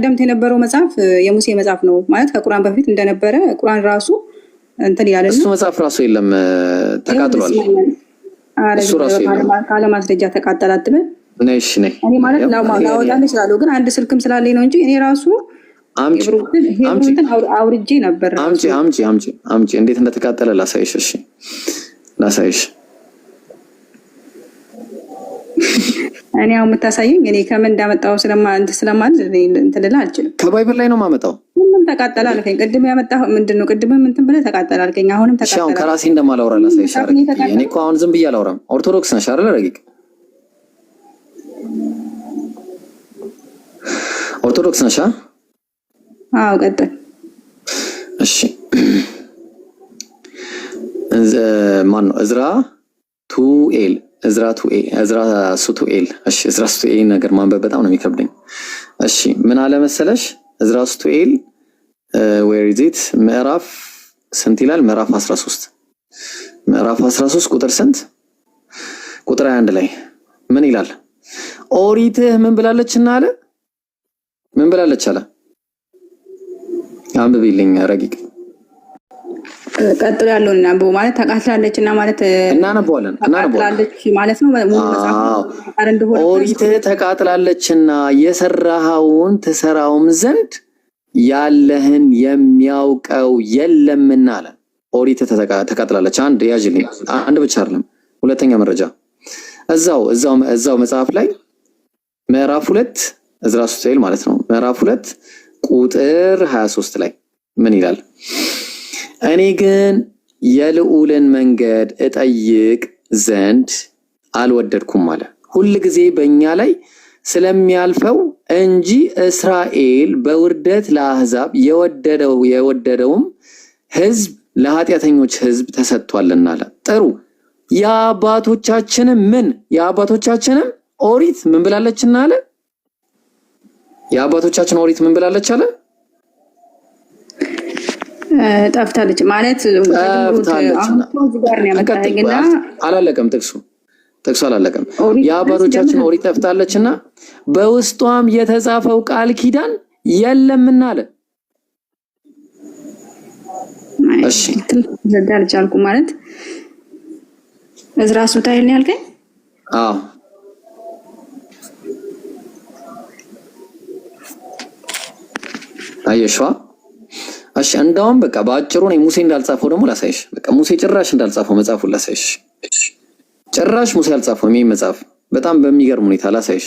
ቀደምት የነበረው መጽሐፍ የሙሴ መጽሐፍ ነው ማለት ከቁርአን በፊት እንደነበረ ቁርአን ራሱ እንትን ያለና እሱ መጽሐፍ ራሱ የለም ተቃጥሏል። እሱ ራሱ የለም ካለ ማስረጃ ተቃጠለ አትበል። ነሽ ነይ እኔ ማለት ላወጣልሽ ስላለው ግን አንድ ስልክም ስላለኝ ነው እንጂ እኔ ራሱ አምጪ አውርጄ ነበር። አምጪ እንዴት እንደተቃጠለ ላሳይሽ። እሺ ላሳይሽ። እኔ አሁን የምታሳየኝ እኔ ከምን እንዳመጣው ስለማል እንትን ልላ አልችልም። ከባይብል ላይ ነው የማመጣው። ሁሉም ተቃጠለ አልከኝ። ቅድም ያመጣው ምንድነው? ቅድምም እንትን ብለህ ተቃጠለ አልከኝ። አሁንም ተቃጠለ። አሁን ከራሴ እንደማላወራ ላሳይሽ። እኔ እኮ አሁን ዝም ብዬ አላወራም። ኦርቶዶክስ ነሽ አይደል? ረቂቅ ኦርቶዶክስ ነሽ? አዎ ቀጥል። እሺ ማን ነው? እዝራ ቱኤል ሱቱኤል። እሺ እዝራ ሱቱኤል ነገር ማንበብ በጣም ነው የሚከብደኝ። እሺ ምን አለ መሰለሽ? እዝራ ሱቱኤል where is it ምዕራፍ ስንት ይላል? ምዕራፍ 13 ምዕራፍ 13 ቁጥር ስንት? ቁጥር 21 ላይ ምን ይላል? ኦሪትህ ምን ብላለችና አለ? ምን ብላለች አለ? አንብቢልኝ ረቂቅ። ቀጥሎ ያለውን እናንብቦ ማለት ተቃጥላለች እና ማለት እናነበዋለን ማለት ነው። ኦሪትህ ተቃጥላለችና የሰራኸውን ትሰራውም ዘንድ ያለህን የሚያውቀው የለምና አለ። ኦሪትህ ተቃጥላለች። አንድ ያጅልኝ። አንድ ብቻ አይደለም፣ ሁለተኛ መረጃ እዛው መጽሐፍ ላይ ምዕራፍ 2 እዝራ ሱቱኤል ማለት ነው። ምዕራፍ 2 ቁጥር 23 ላይ ምን ይላል? እኔ ግን የልዑልን መንገድ እጠይቅ ዘንድ አልወደድኩም አለ። ሁል ጊዜ በእኛ ላይ ስለሚያልፈው እንጂ እስራኤል በውርደት ለአሕዛብ የወደደውም ሕዝብ ለኃጢአተኞች ሕዝብ ተሰጥቷልና አለ። ጥሩ። የአባቶቻችንም ኦሪት ምን ብላለችና አለ? የአባቶቻችን ኦሪት ምን ብላለች አለ? ጠፍታለች ማለት አላለቀም። ጥቅሱ አላለቀም። የአባቶቻችን ኦሪት ጠፍታለችና በውስጧም የተጻፈው ቃል ኪዳን የለምና አለ። እሺ ዘዳልቻ አልኩ ማለት እዝራ ሱቱኤል ነው ያልከኝ? አዎ አየሽዋ? እሺ እንዳውም በቃ ባጭሩ ነው ሙሴ እንዳልጻፈው ደግሞ ላሳይሽ። በቃ ሙሴ ጭራሽ እንዳልጻፈው መጽሐፉን ላሳይሽ። ጭራሽ ሙሴ አልጻፈው የሚል መጽሐፍ በጣም በሚገርም ሁኔታ ላሳይሽ።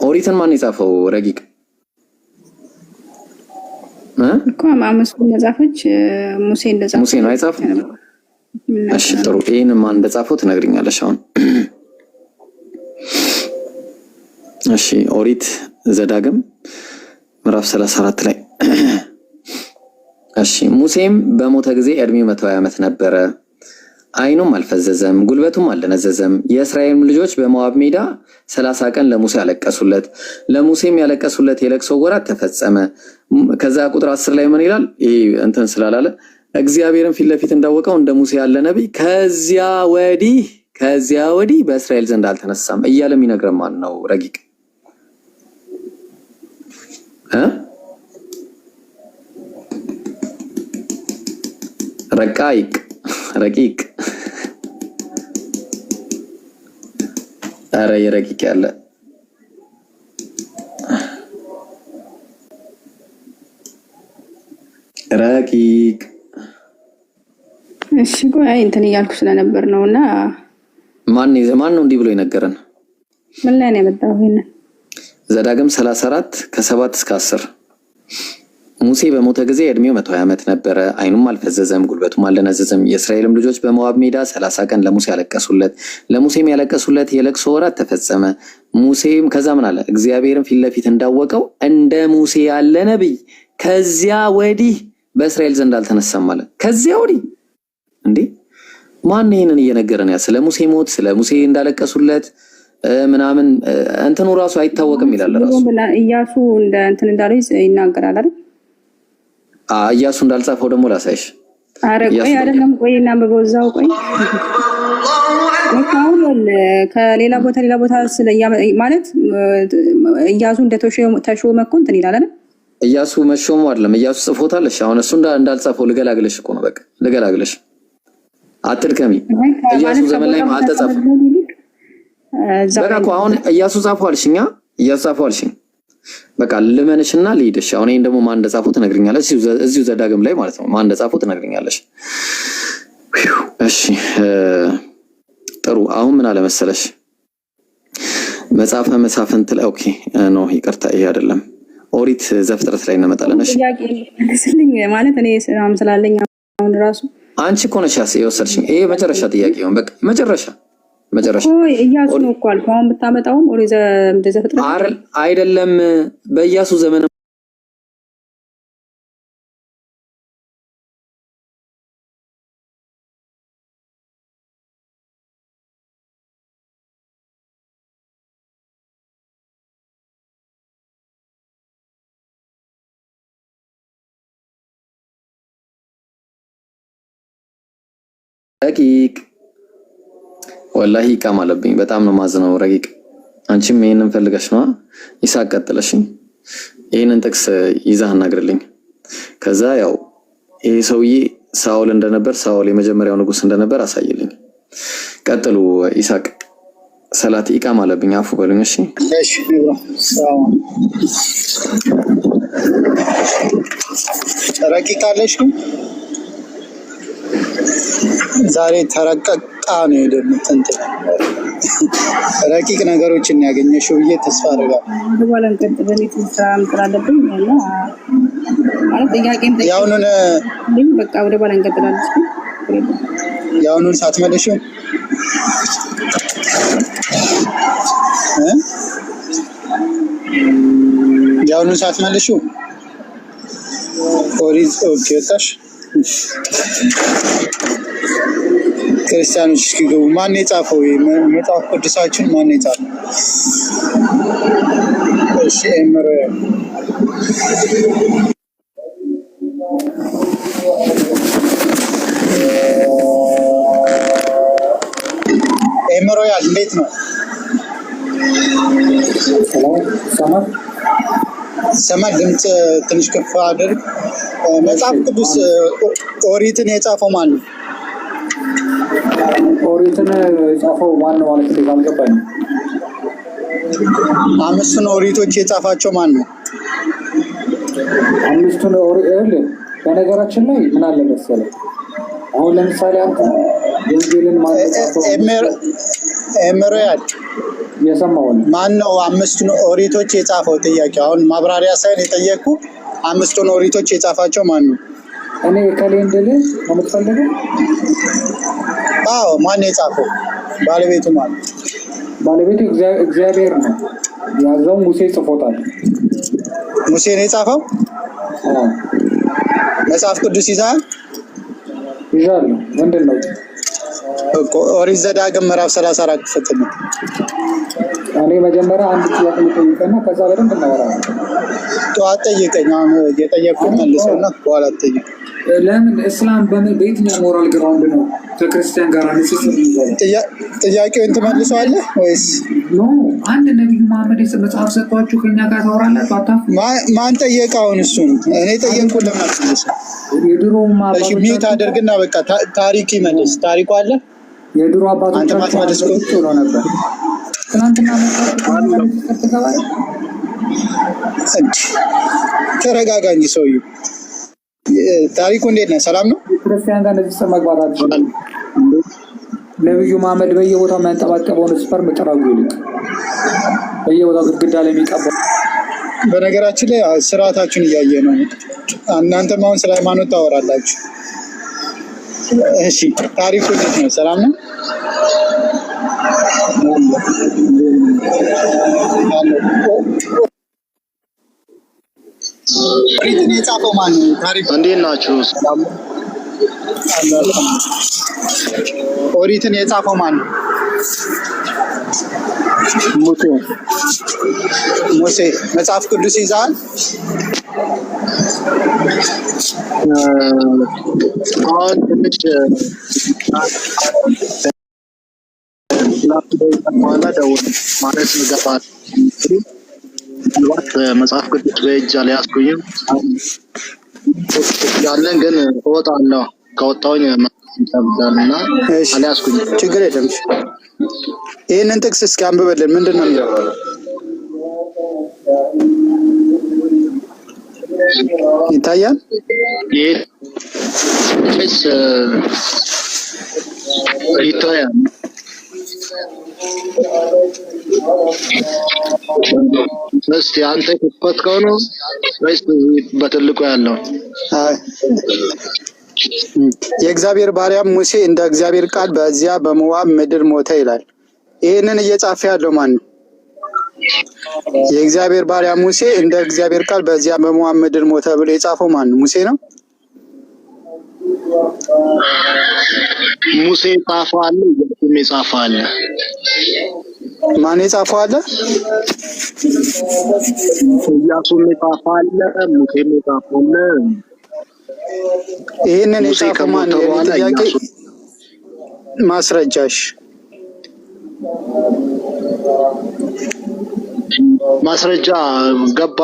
ኦሪትን ማን የጻፈው ረቂቅ? እኮ አምስቱ መጽሐፎች ሙሴ እንደጻፈው ሙሴ ነው የጻፈው። እሺ ጥሩ። ይሄን ማን እንደጻፈው ትነግሪኛለሽ አሁን። እሺ ኦሪት ዘዳግም ምዕራፍ 34 ላይ እሺ ሙሴም በሞተ ጊዜ እድሜው 120 ዓመት ነበረ፣ አይኑም አልፈዘዘም፣ ጉልበቱም አልደነዘዘም። የእስራኤል ልጆች በሞዓብ ሜዳ 30 ቀን ለሙሴ ያለቀሱለት፣ ለሙሴም ያለቀሱለት የለቅሶ ወራት ተፈጸመ። ከዛ ቁጥር 10 ላይ ምን ይላል? ይሄ እንትን ስላላለ እግዚአብሔርን ፊት ለፊት እንዳወቀው እንደ ሙሴ ያለ ነብይ ከዚያ ወዲህ በእስራኤል ዘንድ አልተነሳም እያለ የሚነግረን ማን ነው ረቂቅ? ረቂቅ አረ የረቂቅ ያለ ረቂቅ። እሺ ቆይ እንትን እያልኩ ስለነበር ነውና ማን ነው እንዲህ ብሎ የነገረን? ምን ላይ ነው የመጣው? ይሄን ዘዳግም 34 ከ7 እስከ 10 ሙሴ በሞተ ጊዜ እድሜው 120 ዓመት ነበረ፣ አይኑም አልፈዘዘም፣ ጉልበቱም አልደነዘዘም። የእስራኤልም ልጆች በሞዓብ ሜዳ 30 ቀን ለሙሴ ያለቀሱለት፣ ለሙሴም ያለቀሱለት የለቅሶ ወራት ተፈጸመ። ሙሴም ከዛ ምን አለ? እግዚአብሔርን ፊት ለፊት እንዳወቀው እንደ ሙሴ ያለ ነብይ ከዚያ ወዲህ በእስራኤል ዘንድ አልተነሳም አለ። ከዚያ ወዲህ እንዴ ማን ይሄንን እየነገረን? ያ ስለ ሙሴ ሞት ስለ ሙሴ እንዳለቀሱለት ምናምን እንትኑ ራሱ አይታወቅም ይላል። ራሱ ኢያሱ እንደ እንትን እንዳለው ይናገራል አይደል? ኢያሱ እንዳልጻፈው ደግሞ ላሳይሽ። አረ ቆይ አይደለም፣ ቆይ እናንብበው እዛው ቆይ አሁን ከሌላ ቦታ ማለት እያሱ እንደተሾመ እኮ እንትን ይላል አይደል? እያሱ መሾሙ አይደለም እያሱ ጽፎታል። እሺ አሁን እሱ እንዳልጻፈው ልገላግለሽ እኮ ነው። በቃ ልገላግለሽ፣ አትድከሚ። እያሱ ዘመን ላይ አልተጻፈም። በቃ እኮ አሁን እያሱ ጻፈው አልሽኛ፣ እያሱ ጻፈው አልሽኝ። በቃ ልመንሽና ልሂድሽ። አሁን ይሄን ደግሞ ማን እንደጻፈው ትነግሪኛለሽ። እዚሁ ዘዳግም ላይ ማለት ነው ማን እንደጻፈው ትነግሪኛለሽ። እሺ ጥሩ። አሁን ምን አለ መሰለሽ መጽሐፈ መሳፍንት ላይ ኦኬ ኖ ይቅርታ፣ ይሄ አይደለም። ኦሪት ዘፍጥረት ላይ እንመጣለን። እሺ ስለኝ ማለት እኔ ሰላም ስላለኝ አሁን ራሱ አንቺ እኮ ነሽ የወሰድሽኝ። ይሄ መጨረሻ ጥያቄ ነው። በቃ መጨረሻ ኦይ እያሱ ነው እኮ አልኩ። አሁን ብታመጣውም ኦሪት ዘፍጥረት አይደለም በኢያሱ ዘመን ረቂቅ ወላሂ ይቃም አለብኝ። በጣም ነው ማዝነው ረቂቅ። አንቺም ይሄንን ፈልገሽ ነው ይሳቅ ቀጥለሽ ይሄንን ጥቅስ ይዛህ አናግርልኝ። ከዛ ያው ይሄ ሰውዬ ሳኦል እንደነበር ሳኦል የመጀመሪያው ንጉስ እንደነበር አሳይልኝ። ቀጥሉ ይሳቅ። ሰላት ይቃም አለብኝ። አፉ በሉኝ። እሺ እሺ ረቂቅ አለሽ ግን ዛሬ ተረቀቃ ነው የደምጥንት ረቂቅ ነገሮችን ያገኘሽው ብዬ ተስፋ አደርጋለሁ። በኋላም ቀጥበኔት ስራም ስላለብኝ እና ማለት ጥያቄም ያውኑን በቃ ወደ በኋላ እንቀጥላለን። ያውኑን ሳትመልሺው ያውኑን ሳትመልሺው ኦሪት ኦኬ ታሽ ክርስቲያኖች እስኪገቡ ማን የጻፈው መጽሐፍ ቅዱሳችን ማን የጻፈው? እሺ ኤምሮያል እንዴት ነው? ሰማይ ድምፅ ትንሽ ከፍ አድርግ። መጽሐፍ ቅዱስ ኦሪትን የጻፈው ማን ነው? ኦሪትን የጻፈው ማን ነው ማለት ነው? አልገባኝም። አምስቱን ኦሪቶች የጻፋቸው ማን ነው? አምስቱን ኦሪት በነገራችን ላይ ምን አለ መሰለህ፣ አሁን ለምሳሌ አንተ ወንጌልን ኤምሮያል የሰማው ማን ነው? አምስቱን ኦሪቶች የጻፈው ጥያቄ አሁን ማብራሪያ ሳይሆን የጠየቁ አምስቱን ኦሪቶች የጻፋቸው ማን ነው? እኔ ከሌንደል ነው የምትፈልገው? አዎ ማን የጻፈው? ባለቤቱ ማለት ባለቤቱ እግዚአብሔር ነው ያዘው። ሙሴ ጽፎታል። ሙሴ ነው የጻፈው? መጽሐፍ ቅዱስ ይዛል? ይዛል። ምንድን ነው እኮ ኦሪት ዘዳግም ምዕራፍ 34 ክፍል ነው። እኔ መጀመሪያ አንድ ጥያቄ ልጠይቅና ከዛ በደንብ እናወራለን። ጠዋት ጠይቀኝ። አሁን የጠየቅኩት መልሰውና በኋላ ጠይቅ። ለምን እስላም በየትኛው ሞራል ግራውንድ ነው ከክርስቲያን ጋር ንጽጽር ይዘው ጥያቄውን ትመልሰዋለህ ወይስ ኖ? አንድ ነብዩ መሐመድ መጽሐፍ ሰጥቷችሁ ከኛ ጋር ታወራላችሁ? አታፍ ማን ጠየቀ? አሁን እሱን እኔ ጠየቅኩ። ለምን አትመልሰው? የድሮ እሺ ሚት አድርግና በቃ ታሪክ ይመልስ። ታሪኩ አለ። የድሮ አባቶቻችን ጥሩ ነበር። ትናንትና ተረጋጋ እንጂ ሰውዬው። ታሪኩ እንዴት ነው? ሰላም ነው? ክርስቲያን ጋር እንደዚህ መግባት አትችልም። ነብዩ መሐመድ በየቦታው የሚያንጠባጠበውን ስፐርም ጥራጉ ይልቅ በየቦታው ግድግዳ ላይ የሚቀባው። በነገራችን ላይ ስርዓታችሁን እያየ ነው። እናንተም አሁን ስለ ሃይማኖት ታወራላችሁ። እሺ ታሪኩ እንዴት ነው? ሰላም ነው? ኦሪትን የጻፈው ማን ነው? ታሪኩ እንዴት ናችሁ? ኦሪትን የጻፈው ማን ነው? ሙሴ። መጽሐፍ ቅዱስ ይዘሃል? አሁን ትንሽ በኋላ ደውል ማለት ገባል። መጽሐፍ ቅዱስ በእጅ አልያዝኩኝም ያለን ግን እወጣለሁ። ከወጣሁኝ እና አልያዝኩኝም። ችግር የለም። ይህንን ጥቅስ እስኪ አንብበልን። ምንድን ነው የሚለው? ይታያል። ይታያል። እስቲ አንተ ከፈትከው ነው ወይስ በትልቁ ያለው? የእግዚአብሔር ባሪያም ሙሴ እንደ እግዚአብሔር ቃል በዚያ በሞዓብ ምድር ሞተ ይላል። ይህንን እየጻፈ ያለው ማን ነው? የእግዚአብሔር ባሪያ ሙሴ እንደ እግዚአብሔር ቃል በዚያ በሞዓብ ምድር ሞተ ብሎ የጻፈው ማን ነው? ሙሴ ነው? ሙሴ ጻፈው አለ፣ ኢያሱም የጻፈው አለ። ማን የጻፈው አለ? ኢያሱም የጻፈው አለ፣ ሙሴም የጻፈው አለ። ይህንን የጻፈው ማን ነው? ጥያቄ ማስረጃሽ ማስረጃ ገባ።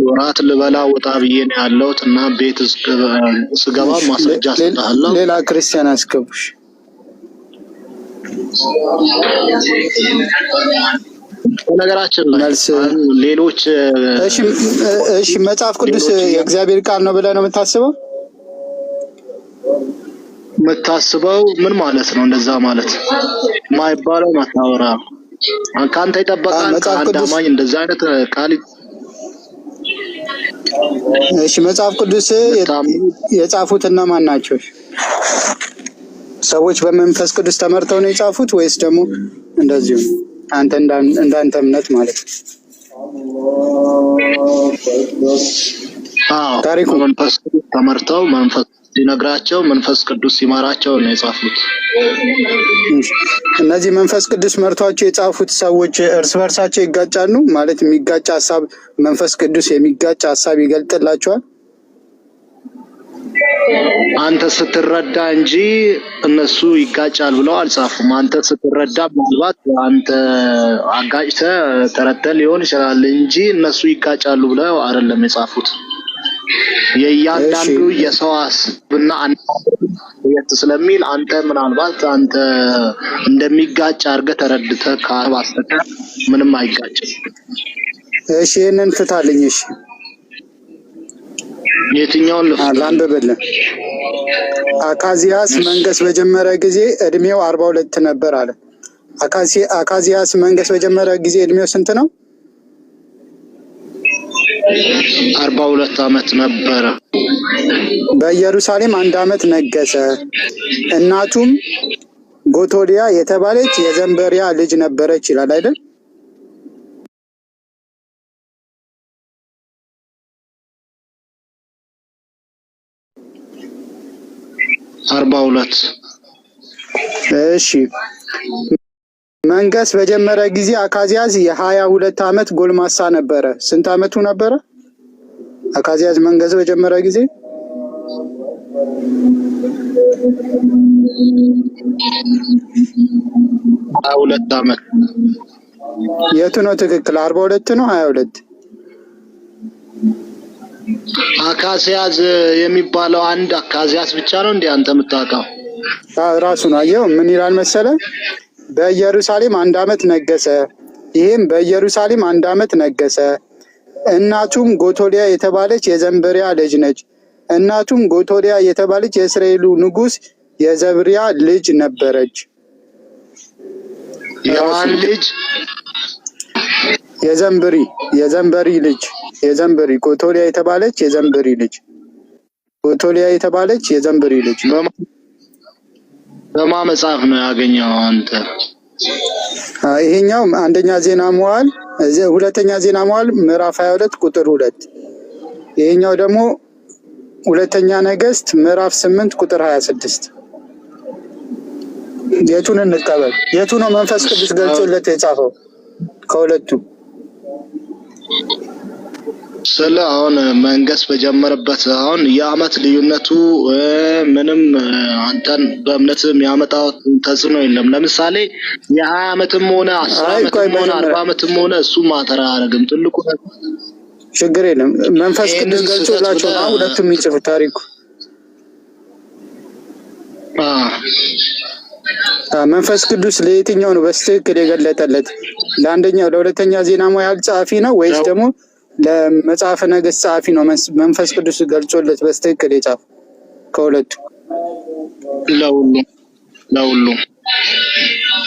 ወራት ልበላ ወጣ ብዬ ነው ያለሁት እና ቤት ስገባ ማስረጃ ሰጣለሁ። ሌላ ክርስቲያን አስገቡሽ። ነገራችን ላይ ሌሎች እሺ መጽሐፍ ቅዱስ የእግዚአብሔር ቃል ነው ብለህ ነው የምታስበው? የምታስበው ምን ማለት ነው? እንደዛ ማለት ማይባለው ማታወራ አንተ ይጠበቃል ከአንድ አማኝ እንደዛ አይነት ቃል። እሺ መጽሐፍ ቅዱስ የጻፉት እነማን ናቸው? ሰዎች በመንፈስ ቅዱስ ተመርተው ነው የጻፉት ወይስ ደግሞ እንደዚሁ አንተ እንዳንተ እምነት ማለት ነው? ታሪኩ መንፈስ ቅዱስ ተመርተው መንፈስ ሲነግራቸው መንፈስ ቅዱስ ሲማራቸው ነው የጻፉት። እነዚህ መንፈስ ቅዱስ መርቷቸው የጻፉት ሰዎች እርስ በርሳቸው ይጋጫሉ ማለት የሚጋጭ ሐሳብ መንፈስ ቅዱስ የሚጋጭ ሐሳብ ይገልጥላቸዋል? አንተ ስትረዳ እንጂ እነሱ ይጋጫል ብለው አልጻፉም። አንተ ስትረዳ ምናልባት አንተ አጋጭተህ ተረድተህ ሊሆን ይችላል እንጂ እነሱ ይጋጫሉ ብለው አይደለም የጻፉት። የእያንዳንዱ የሰው ሐሳብና አንተ ስለሚል አንተ ምናልባት አንተ እንደሚጋጭ አድርገህ ተረድተህ ካባስተህ ምንም አይጋጭም። እሺ ይሄንን ፍታልኝ። እሺ የትኛውን ላንብብልህ? አካዚያስ መንገስ በጀመረ ጊዜ እድሜው 42 ነበር አለ። አካዚያስ መንገስ በጀመረ ጊዜ እድሜው ስንት ነው? 42 ዓመት ነበረ። በኢየሩሳሌም 1 ዓመት ነገሰ። እናቱም ጎቶሊያ የተባለች የዘንበሪያ ልጅ ነበረች ይላል አይደል? እሺ መንገስ በጀመረ ጊዜ አካዚያስ የ22 ዓመት ጎልማሳ ነበረ። ስንት ዓመቱ ነበረ አካዚያስ መንገስ በጀመረ ጊዜ? 22 ዓመት። የቱ ነው ትክክል? 42 ነው 22? አካዚያስ የሚባለው አንድ አካዚያስ ብቻ ነው እንዴ አንተ የምታውቀው? ራሱ ነው። አየው ምን ይላል መሰለ? በኢየሩሳሌም 1 ዓመት ነገሰ። ይሄም በኢየሩሳሌም 1 ዓመት ነገሰ። እናቱም ጎቶሊያ የተባለች የዘንበሪያ ልጅ ነች። እናቱም ጎቶሊያ የተባለች የእስራኤሉ ንጉስ የዘብሪያ ልጅ ነበረች። የማን ልጅ? የዘንበሪ ልጅ። የዘንበሪ ጎቶሊያ የተባለች የዘንበሪ ልጅ። ጎቶሊያ የተባለች የዘንበሪ ልጅ። በማ መጽሐፍ ነው ያገኘው አንተ? ይሄኛው አንደኛ ዜና መዋዕል፣ ሁለተኛ ዜና መዋዕል ምዕራፍ 22 ቁጥር 2። ይሄኛው ደግሞ ሁለተኛ ነገስት ምዕራፍ 8 ቁጥር 26። የቱን እንቀበል? የቱ ነው መንፈስ ቅዱስ ገልጾለት የጻፈው ከሁለቱ? ስለ አሁን መንገስ በጀመረበት አሁን የአመት ልዩነቱ ምንም አንተን በእምነት የሚያመጣው ተጽዕኖ የለም። ለምሳሌ የ20 አመትም ሆነ 10 አመትም ሆነ 40 አመትም ሆነ እሱ ማተራ አያደርግም። ትልቁ ችግር የለም። መንፈስ ቅዱስ ገልጾላቸው ነው ሁለቱም የሚጽፉት ታሪኩ። መንፈስ ቅዱስ ለየትኛው ነው በስትክክል የገለጠለት? ለአንደኛው ለሁለተኛ ዜና መዋዕል ጸሐፊ ነው ወይስ ደግሞ ለመጽሐፈ ነገሥት ጸሐፊ ነው መንፈስ ቅዱስ ገልጾለት በስትክክል የጻፈው? ከሁለቱ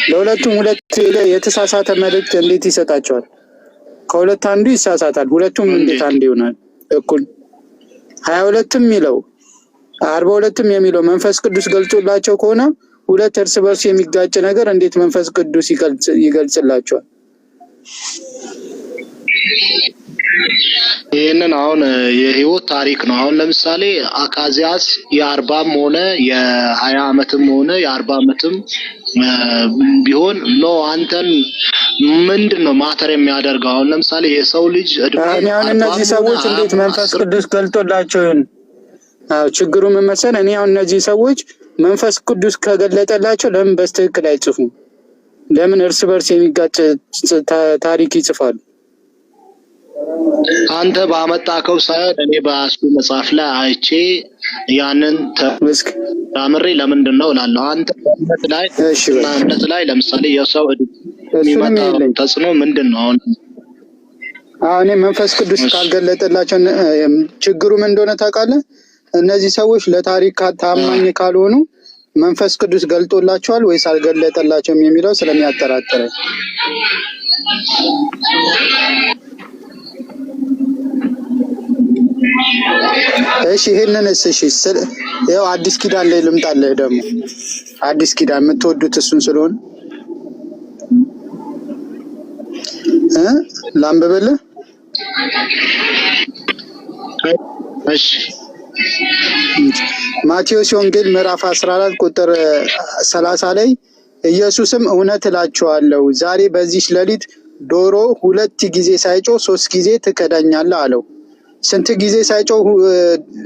ለሁለቱም ሁለት የተሳሳተ መልእክት እንዴት ይሰጣቸዋል? ከሁለት አንዱ ይሳሳታል። ሁለቱም እንዴት አንድ ይሆናል? እኩል 22ም የሚለው 42ም የሚለው መንፈስ ቅዱስ ገልጾላቸው ከሆነ ሁለት እርስ በርስ የሚጋጭ ነገር እንዴት መንፈስ ቅዱስ ይገልጽላቸዋል? ይህንን አሁን የህይወት ታሪክ ነው። አሁን ለምሳሌ አካዚያስ የ40ም ሆነ የ20 አመትም ሆነ የ40 አመትም ቢሆን ነው አንተን ምንድነው ማተር የሚያደርገው? አሁን ለምሳሌ የሰው ልጅ እኔ አሁን እነዚህ ሰዎች እንዴት መንፈስ ቅዱስ ገልጦላቸው ይሁን? ችግሩ ምን መሰለህ? እኔ አሁን እነዚህ ሰዎች መንፈስ ቅዱስ ከገለጠላቸው ለምን በስትክክል አይጽፉም? ለምን እርስ በርስ የሚጋጭ ታሪክ ይጽፋሉ? አንተ ባመጣከው ሳይሆን እኔ በአስኩ መጽሐፍ ላይ አይቼ ያንን ተምሬ ለምንድን ነው እላለሁ። አንተ እምነት ላይ ለምሳሌ የሰው የሚመጣው ተጽዕኖ ምንድን ነው? አሁን መንፈስ ቅዱስ ካልገለጠላቸው ችግሩ ምን እንደሆነ ታውቃለህ? እነዚህ ሰዎች ለታሪክ ታማኝ ካልሆኑ መንፈስ ቅዱስ ገልጦላቸዋል ወይስ አልገለጠላቸውም የሚለው ስለሚያጠራጥረኝ። እሺ ይሄንንስ ያው አዲስ ኪዳን ላይ ልምጣልህ። ደግሞ አዲስ ኪዳን የምትወዱት እሱን ስለሆነ ላንብብልህ። እሺ ማቴዎስ ወንጌል ምዕራፍ 14 ቁጥር 30 ላይ ኢየሱስም እውነት እላችኋለሁ ዛሬ በዚህ ሌሊት ዶሮ 2 ጊዜ ሳይጮህ 3 ጊዜ ትከዳኛለህ አለው። ስንት ጊዜ ሳይጮህ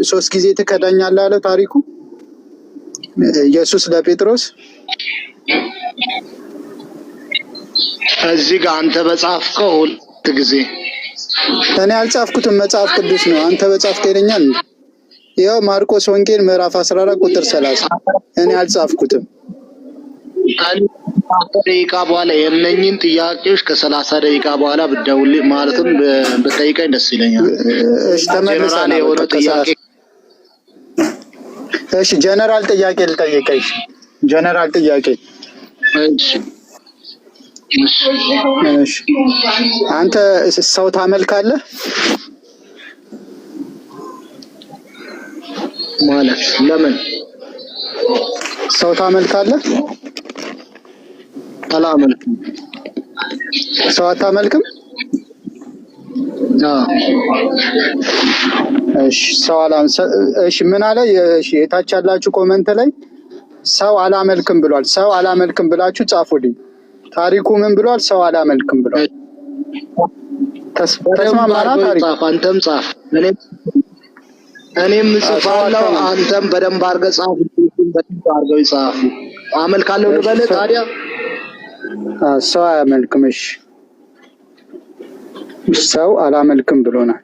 3 ጊዜ ትከዳኛለህ አለው ታሪኩ? ኢየሱስ ለጴጥሮስ እዚህ ጋር አንተ በጻፍከው 2 ጊዜ። እኔ አልጻፍኩትም፣ መጽሐፍ ቅዱስ ነው። አንተ በጻፍከው ይለኛል። ያው ማርቆስ ወንጌል ምዕራፍ 14 ቁጥር 30 እኔ አልጻፍኩትም። ደቂቃ በኋላ የነኝን ጥያቄዎች ከ30 ደቂቃ በኋላ ብትደውልልኝ ማለትም ብትጠይቀኝ ደስ ይለኛል። እሺ ተመለሳለ የሆነ ጥያቄ። እሺ ጀነራል ጥያቄ ልጠይቅሽ። ጀነራል ጥያቄ። እሺ አንተ ሰው ታመልካለህ ማለት ለምን? ሰው ታመልካለህ? አላመልክም። ሰው አታመልክም? እሺ ሰው እሺ ምን አለ? እሺ የታች ያላችሁ ኮሜንት ላይ ሰው አላመልክም ብሏል። ሰው አላመልክም ብላችሁ ጻፉልኝ። ታሪኩ ምን ብሏል? ሰው አላመልክም ብሏል። ተስማማና ታሪኩ አንተም ጻፍ እኔም ጽፋለሁ። አንተም በደንብ አድርገህ ጻፍ። በደንብ አድርገው ይጻፉ። አመልካለሁ ልበልህ ታዲያ? ሰው አያመልክም። እሺ ሰው አላመልክም ብሎናል።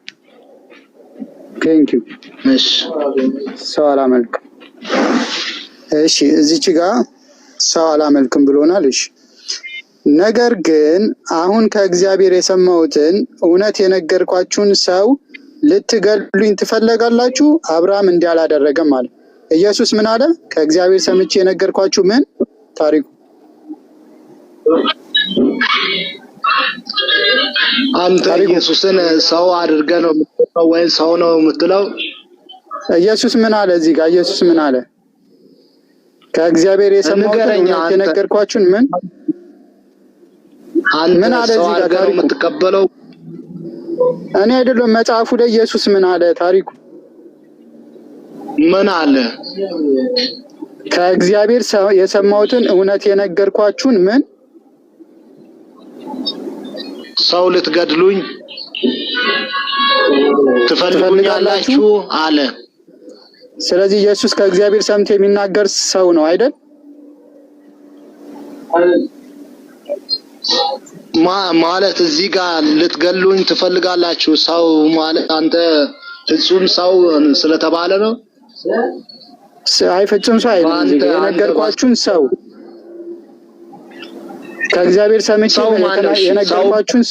ቴንኪው። እሺ ሰው አላመልክም። እሺ እዚች ጋር ሰው አላመልክም ብሎናል። እሺ ነገር ግን አሁን ከእግዚአብሔር የሰማሁትን እውነት የነገርኳችሁን ሰው ልትገሉኝ ትፈልጋላችሁ? አብርሃም እንዲህ አላደረገም አለ። ኢየሱስ ምን አለ? ከእግዚአብሔር ሰምቼ የነገርኳችሁ ምን ታሪኩ? አንተ ኢየሱስን ሰው አድርገህ ነው የምትለው ወይ ሰው ነው የምትለው? ኢየሱስ ምን አለ? እዚህ ጋር ኢየሱስ ምን አለ? ከእግዚአብሔር የሰማሁትን እውነት የነገርኳችሁን ምን ምን አለ? እዚህ ጋር ታሪኩ የምትቀበለው እኔ አይደለም መጽሐፉ ላይ ኢየሱስ ምን አለ? ታሪኩ ምን አለ? ከእግዚአብሔር የሰማሁትን እውነት የነገርኳችሁን ምን ሰው ልትገድሉኝ ትፈልጉኛላችሁ አለ። ስለዚህ ኢየሱስ ከእግዚአብሔር ሰምቶ የሚናገር ሰው ነው አይደል? ማለት እዚህ ጋር ልትገሉኝ ትፈልጋላችሁ። ሰው ማለት አንተ ፍጹም ሰው ስለተባለ ነው። አይ ፍጹም ሰው አይደለም። የነገርኳችሁን ሰው ከእግዚአብሔር ሰምቼ የነገርኳችሁን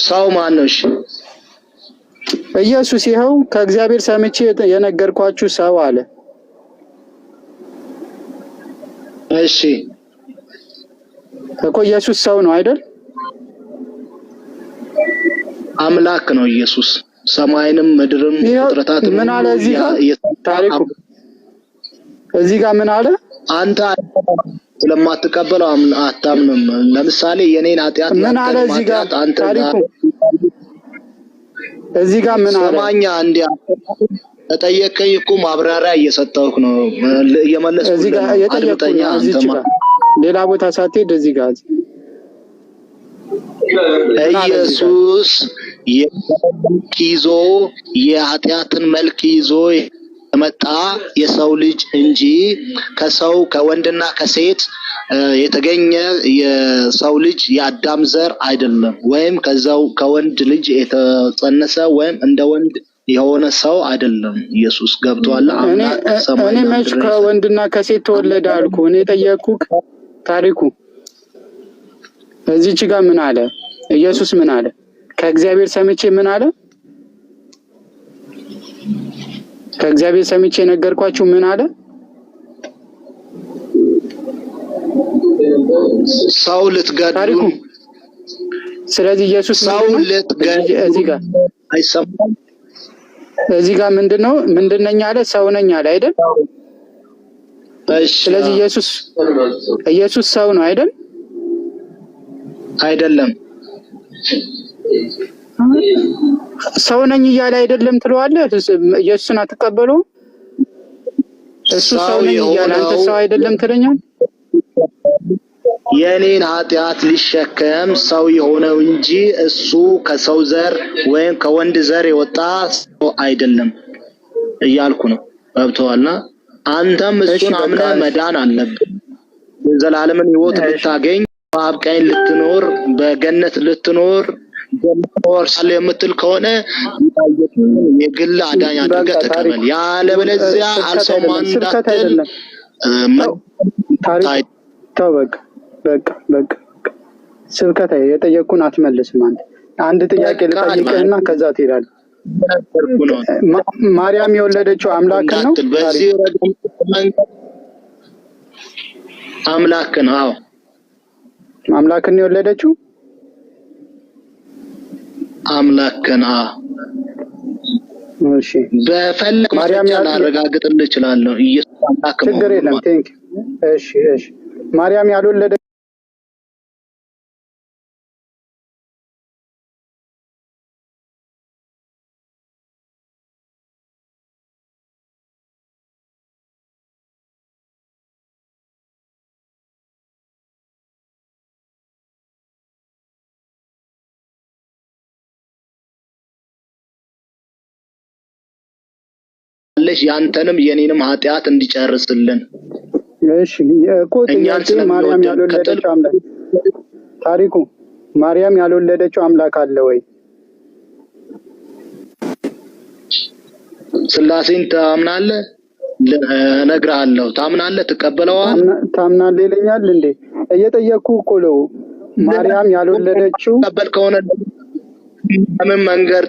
ሰው ማን ነው? እሺ ኢየሱስ ይኸው ከእግዚአብሔር ሰምቼ የነገርኳችሁ ሰው አለ። እሺ እኮ ኢየሱስ ሰው ነው አይደል? አምላክ ነው ኢየሱስ። ሰማይንም ምድርም ፍጥረታትን ምን አለ እዚህ ጋር ታሪኩ? እዚህ ጋር ምን አለ? አንተ ስለማትቀበለው አታምንም። ለምሳሌ የኔን ኃጢአት ምን አለ እዚህ ጋር ታሪኩ? እዚህ ጋር ምን አለ? ሰማኛ እንዴ ተጠየቀኝ እኮ ማብራሪያ እየሰጠሁህ ነው እየመለስኩ። እዚህ ጋር የጠየቁኝ እዚህ ጋር ሌላ ቦታ ሳትሄድ እዚህ ጋር ኢየሱስ የኃጢአትን መልክ ይዞ የመጣ የሰው ልጅ እንጂ ከሰው ከወንድና ከሴት የተገኘ የሰው ልጅ የአዳም ዘር አይደለም። ወይም ከዛው ከወንድ ልጅ የተጸነሰ ወይም እንደ ወንድ የሆነ ሰው አይደለም። ኢየሱስ ገብቷል። እኔ መች ከወንድና ከሴት ተወለደ አልኩ? እኔ ጠየቅኩህ ታሪኩ። እዚች ጋር ምን አለ ኢየሱስ? ምን አለ? ከእግዚአብሔር ሰምቼ ምን አለ? ከእግዚአብሔር ሰምቼ ነገርኳችሁ ምን አለ? ሰው ልትገድሉ ታሪኩ። ስለዚህ ኢየሱስ ሰው ልትገድሉ እዚህ ጋር አይሰማም። እዚህ ጋር ምንድነኝ አለ? ሰው ነኝ አለ አይደል? ስለዚህ ኢየሱስ ሰው ነው አይደል? አይደለም። ሰው ነኝ እያለ አይደለም ትለዋለህ? ኢየሱስን አትቀበለው? እሱ ሰው ነኝ እያለ አንተ ሰው አይደለም ትለኛል? የኔን ኃጢአት ሊሸከም ሰው የሆነው እንጂ እሱ ከሰው ዘር ወይም ከወንድ ዘር የወጣ ሰው አይደለም እያልኩ ነው። ገብቶሃል? አንተም እሱን አምነህ መዳን አለብህ። የዘላለምን ሕይወት ልታገኝ በአብ ቀኝ ልትኖር በገነት ልትኖር ወርሳለ የምትል ከሆነ የግል አዳኝ አድርገህ ተቀበል። ያለበለዚያ አልሰማም እንዳትል ተው። በቃ ስብከት የጠየቁን አትመልስም። አንድ ጥያቄ ልጠይቅህና ከዛ ትሄዳለህ። ማርያም የወለደችው አምላክ ነው? በዚህ አምላክ ነው። አዎ አምላክን የወለደችው አምላክ ነው። እሺ በፈለግ ማርያም ያረጋግጥልህ እችላለሁ። ኢየሱስ አምላክ ነው። ችግር የለም። እሺ ማርያም ያልወለደ ያንተንም የኔንም ኃጢአት እንዲጨርስልን። እሺ እኮ ጥያቄ ማርያም ያልወለደችው አምላክ ታሪኩ ማርያም ያልወለደችው አምላክ አለ ወይ? ስላሴን ታምናለህ? እነግርሃለሁ። ታምናለህ? ትቀበለዋለህ? ታምናለህ ይለኛል እንዴ? እየጠየቅኩህ እኮ ነው። ማርያም ያልወለደችው ተቀበል ከሆነ ለምን መንገር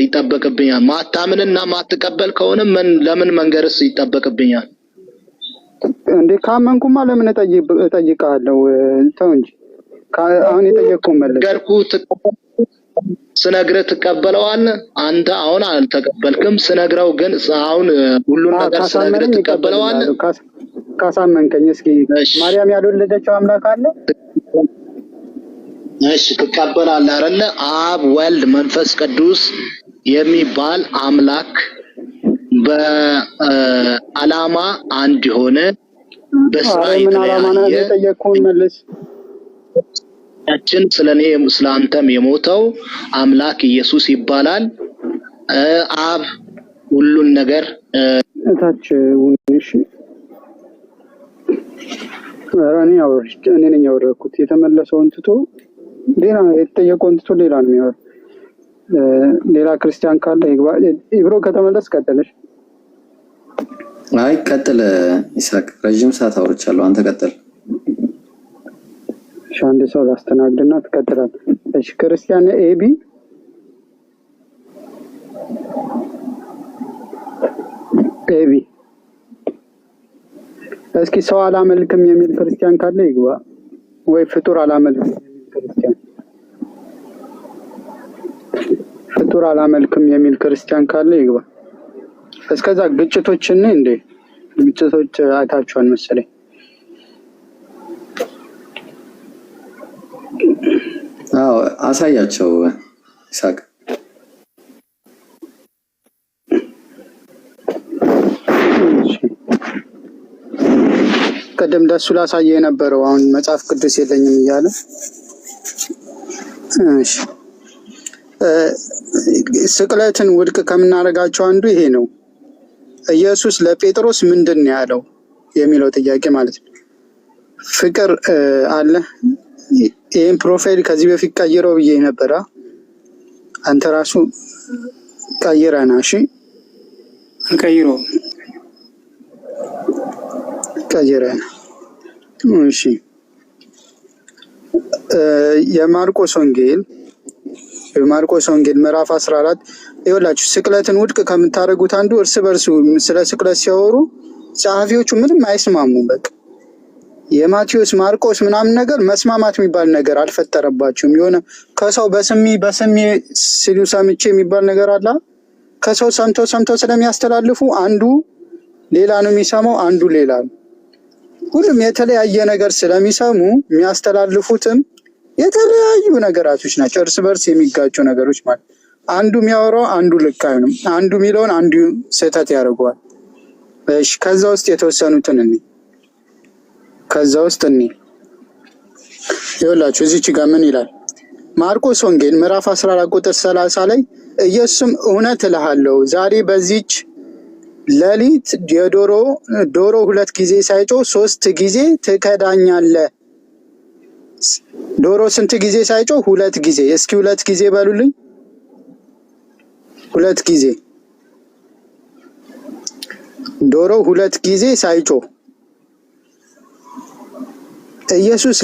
ይጠበቅብኛል? ማታምንና ማትቀበል ከሆነ ለምን መንገርስ ይጠበቅብኛል? እንዴ ካመንኩማ ለምን እጠይቃለሁ? ተው እንጂ አሁን የጠየቅኩህን መለስ። ስነግርህ ትቀበለዋለህ? አንተ አሁን አልተቀበልክም። ስነግረው ግን አሁን ሁሉን ነገር ስነግርህ ትቀበለዋለህ? ካሳመንከኝ እስኪ ማርያም ያልወለደችው አምላክ አለ? እሺ ትቀበላለህ አይደለ? አብ ወልድ መንፈስ ቅዱስ የሚባል አምላክ በዓላማ አንድ የሆነ በስራ የተለያየ የጠየቅኩህን መልስ። ያችን ስለኔ ስላንተም የሞተው አምላክ ኢየሱስ ይባላል። አብ ሁሉን ነገር እታች እሺ እኔ ነኝ ያወረድኩት። የተመለሰውን ትቶ ሌላ የተጠየቀውን ትቶ ሌላ ነው የሚያወራው። ሌላ ክርስቲያን ካለ ይግባ። ኢብሮ ከተመለስ ቀጥልሽ። አይ ቀጥል ይሳቅ፣ ረጅም ሰዓት አውርቻለሁ። አንተ ቀጥል። እሺ አንድ ሰው ላስተናግድና ትቀጥላለህ። እሺ ክርስቲያን ኤቢ እስኪ ሰው አላመልክም የሚል ክርስቲያን ካለ ይግባ፣ ወይ ፍጡር አላመልክም የሚል ክርስቲያን ካለ ይግባ። እስከዛ ግጭቶችን እንዴ ግጭቶች አይታችኋል መሰለኝ። አዎ አሳያቸው ይሳቅ። ቀደም ደሱ ላሳየ የነበረው አሁን መጽሐፍ ቅዱስ የለኝም እያለ እሺ ስቅለትን ውድቅ ከምናደርጋቸው አንዱ ይሄ ነው። ኢየሱስ ለጴጥሮስ ምንድን ነው ያለው የሚለው ጥያቄ ማለት ነው። ፍቅር አለ። ይሄን ፕሮፋይል ከዚህ በፊት ቀይረው ብዬ ነበር። አንተ ራሱ ቀይረና እሺ ቀይረና እሺ የማርቆስ ወንጌል ምዕራፍ 14 ይኸውላችሁ ስቅለትን ውድቅ ከምታደርጉት አንዱ እርስ በርሱ ስለ ስቅለት ሲያወሩ ጸሐፊዎቹ ምንም አይስማሙም። በቃ የማቴዎስ ማርቆስ ምናምን ነገር መስማማት የሚባል ነገር አልፈጠረባቸውም። የሆነ ከሰው በስሚ ሲሉ ሰምቼ የሚባል ነገር አለ። ከሰው ሰምተው ስለሚያስተላልፉ አንዱ ሌላ ነው የሚሰማው፣ አንዱ ሌላ ነው። ሁሉም የተለያየ ነገር ስለሚሰሙ የሚያስተላልፉትም የተለያዩ ነገራቶች ናቸው። እርስ በርስ የሚጋጩ ነገሮች ማለት አንዱ የሚያወራው አንዱ ልክ አይሆንም፣ አንዱ የሚለውን አንዱ ስህተት ያደርገዋል። እሺ ከዛ ውስጥ የተወሰኑትን ይኸውላችሁ እዚች ጋር ምን ይላል? ማርቆስ ወንጌል ምዕራፍ 14 ቁጥር 30 ላይ ኢየሱስም እውነት እልሃለሁ ዛሬ በዚች ሌሊት ዶሮ 2 ጊዜ ሳይጮህ 3 ጊዜ ትከዳኛለህ። ዶሮ ስንት ጊዜ ሳይጮህ? 2 ጊዜ። እስኪ 2 ጊዜ በሉልኝ። 2 ጊዜ ዶሮ 2 ጊዜ ሳይጮህ ኢየሱስ